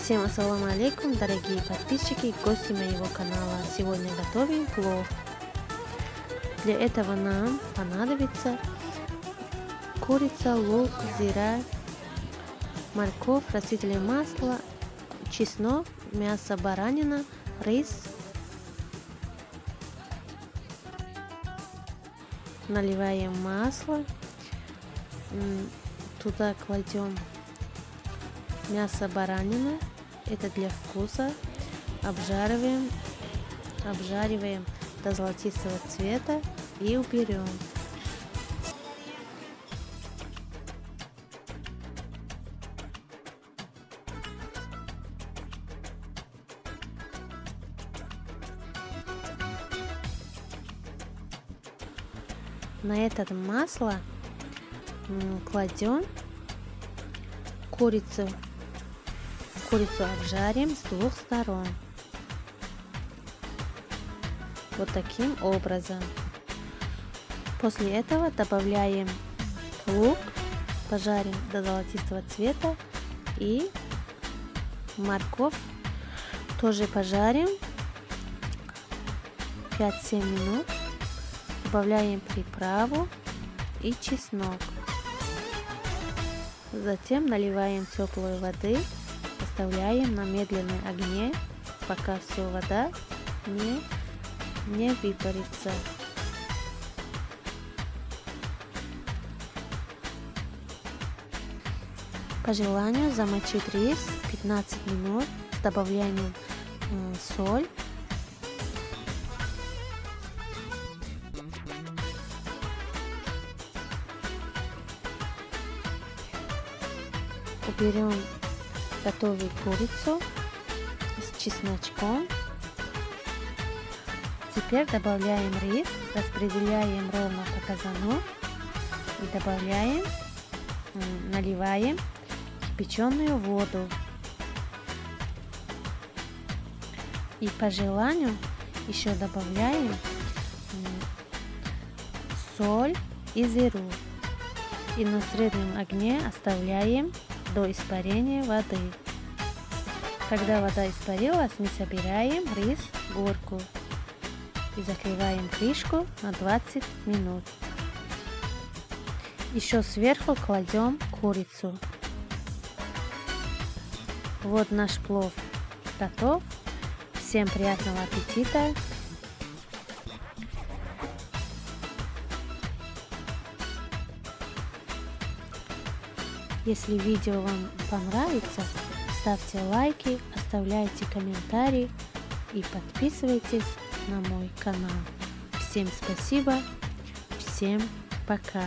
Всем ассаламу алейкум, дорогие подписчики и гости моего канала. Сегодня готовим плов. Для этого нам понадобится курица, лук, зира, морковь, растительное масло, чеснок, мясо баранина, рис. Наливаем масло, туда кладем мясо баранина, это для вкуса, обжариваем до золотистого цвета и уберем. На это масло кладем курицу. Курицу обжарим с двух сторон. Вот таким образом. После этого добавляем лук, пожарим до золотистого цвета, и морковь тоже пожарим 5-7 минут. Добавляем приправу и чеснок. Затем наливаем теплой воды, оставляем на медленном огне, пока все вода не выпарится. По желанию замочить рис 15 минут с добавлением соль. Уберем готовую курицу с чесночком. Теперь добавляем рис, распределяем ровно по казану и добавляем, наливаем кипяченую воду. И по желанию еще добавляем соль и зиру. И на среднем огне оставляем до испарения воды. Когда вода испарилась, мы собираем рис в горку и закрываем крышку на 20 минут. Еще сверху кладем курицу. Вот наш плов готов. Всем приятного аппетита! Если видео вам понравится, ставьте лайки, оставляйте комментарии и подписывайтесь на мой канал. Всем спасибо, всем пока!